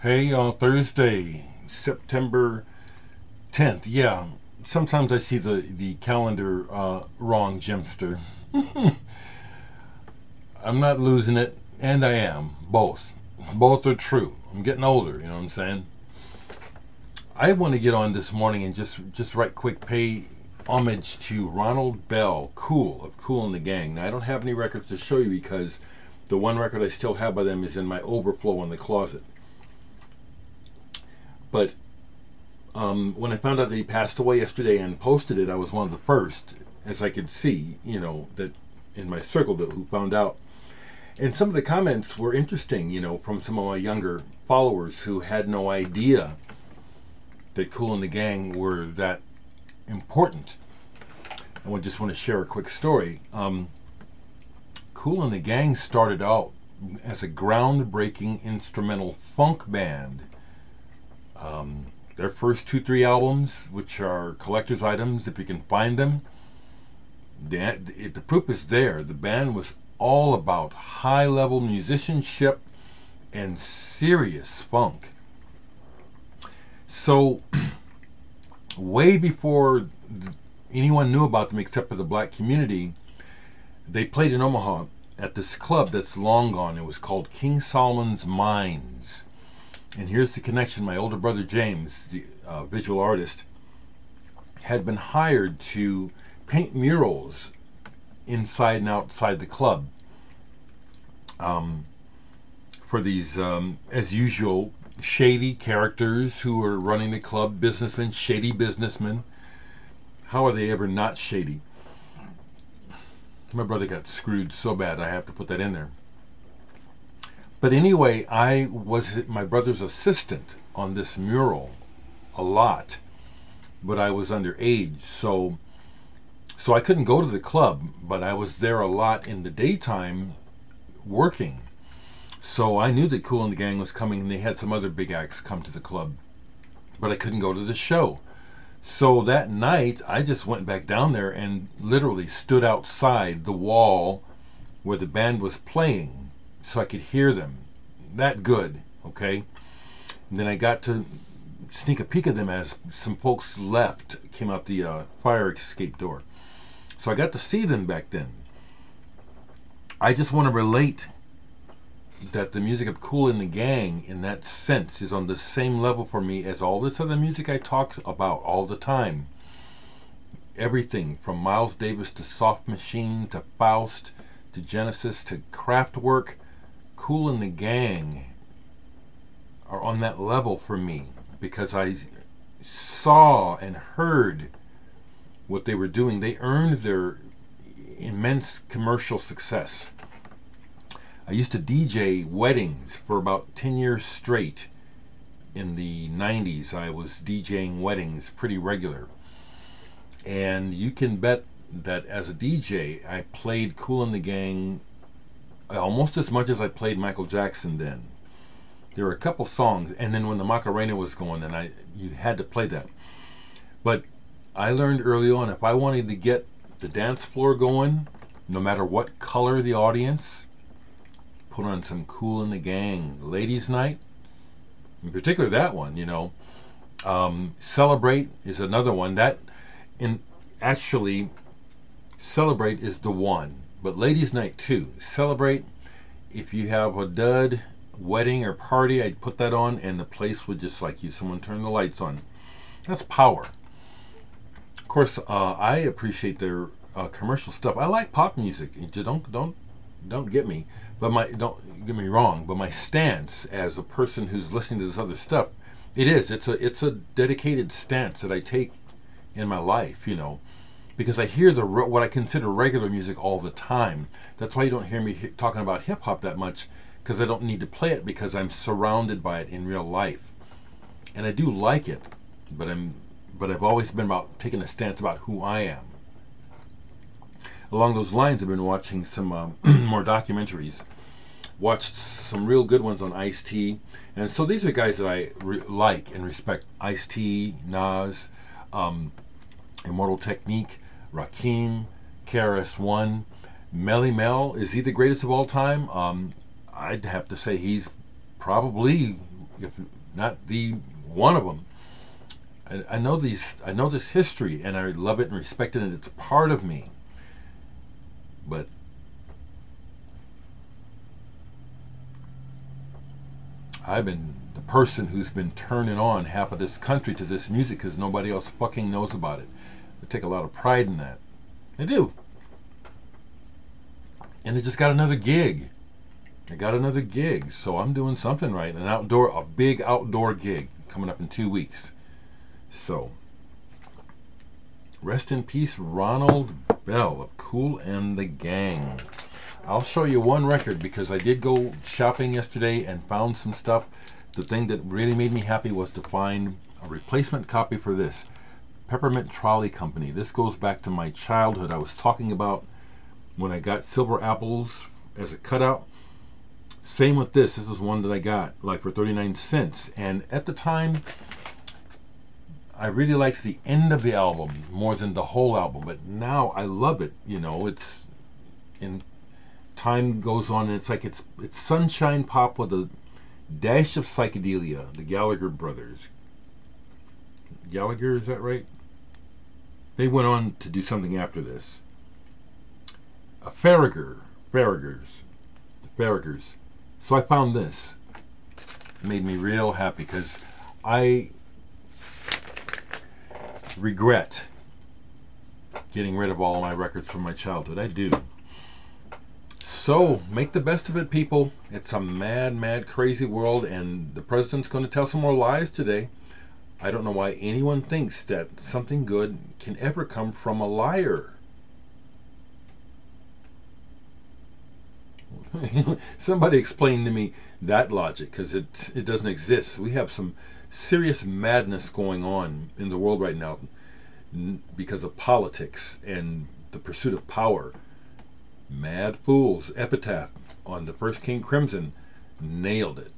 Hey, on Thursday, September 10th. Yeah, sometimes I see the calendar wrong, Jimster. I'm not losing it, and I am. Both. Both are true. I'm getting older, you know what I'm saying? I want to get on this morning and just right quick pay homage to Ronald Bell, Cool, of Kool and the Gang. Now, I don't have any records to show you because the one record I still have by them is in my overflow in the closet. But when I found out that he passed away yesterday and posted it, I was one of the first, as I could see, that in my circle who found out. And some of the comments were interesting, from some of my younger followers who had no idea that Kool and the Gang were that important. I just want to share a quick story. Kool and the Gang started out as a groundbreaking instrumental funk band. Their first 2-3 albums, which are collector's items if you can find them, the proof is there. The band was all about high-level musicianship and serious funk. So, way before anyone knew about them except for the black community, they played in Omaha at this club that's long gone. It was called King Solomon's Mines. And here's the connection. My older brother James, the visual artist, had been hired to paint murals inside and outside the club for these, as usual, shady characters who were running the club, businessmen, shady businessmen. How are they ever not shady? My brother got screwed so bad I have to put that in there. But anyway, I was my brother's assistant on this mural a lot, but I was underage, so I couldn't go to the club, but I was there a lot in the daytime working. So I knew that Kool and the Gang was coming, and they had some other big acts come to the club, but I couldn't go to the show. So that night, I just went back down there and literally stood outside the wall where the band was playing, so I could hear them. That good, okay? And then I got to sneak a peek at them as some folks left, came out the fire escape door. So I got to see them back then. I just want to relate that the music of Kool and the Gang, in that sense, is on the same level for me as all this other music I talk about all the time. Everything from Miles Davis to Soft Machine to Faust to Genesis to Kraftwerk, Kool and the Gang are on that level for me because I saw and heard what they were doing. They earned their immense commercial success. I used to DJ weddings for about 10 years straight. In the 90s, I was DJing weddings pretty regular. And you can bet that as a DJ, I played Kool and the Gang almost as much as I played Michael Jackson then. There were a couple songs, and then when the Macarena was going, and you had to play that. But I learned early on, if I wanted to get the dance floor going, no matter what color the audience, put on some Kool and the Gang. Ladies' Night, in particular that one, Celebrate is another one. Actually, Celebrate is the one. But Ladies' Night too. Celebrate. If you have a dud wedding or party, I'd put that on and the place would just like you. Someone turn the lights on. That's power. Of course, I appreciate their commercial stuff. I like pop music. Don't get me, don't get me wrong. But my stance as a person who's listening to this other stuff, it's a dedicated stance that I take in my life. Because I hear what I consider regular music all the time. That's why you don't hear me talking about hip hop that much, because I don't need to play it because I'm surrounded by it in real life, and I do like it. But I've always been about taking a stance about who I am. Along those lines, I've been watching some more documentaries. Watched some real good ones on Ice-T, and so these are guys that I like and respect: Ice-T, Nas, Immortal Technique, Rakim, KRS-One, Melly Mel. Is he the greatest of all time? I'd have to say he's probably, if not the one of them. I know these. I know this history, and I love it and respect it, and it's a part of me. But I've been the person who's been turning on half of this country to this music because nobody else fucking knows about it. I take a lot of pride in that. I do. And I just got another gig. So I'm doing something right. A big outdoor gig coming up in 2 weeks. So, rest in peace, Ronald Bell of Kool and the Gang. I'll show you one record because I did go shopping yesterday and found some stuff. The thing that really made me happy was to find a replacement copy for this. Peppermint Trolley Company. This goes back to my childhood. I was talking about when I got Silver Apples as a cutout. Same with this. This is one that I got like for 39 cents. And at the time, I really liked the end of the album more than the whole album. But now I love it. You know, it's in time goes on and it's like it's sunshine pop with a dash of psychedelia. The Gallagher brothers. Gallagher, is that right? They went on to do something after this. Farragher. The Farraghers. So I found this. It made me real happy because I regret getting rid of all my records from my childhood. I do. So make the best of it, people. It's a mad, crazy world, and the president's going to tell some more lies today. I don't know why anyone thinks that something good can ever come from a liar. Somebody explain to me that logic, because it doesn't exist. We have some serious madness going on in the world right now because of politics and the pursuit of power. Mad Fools, Epitaph on the first King Crimson nailed it.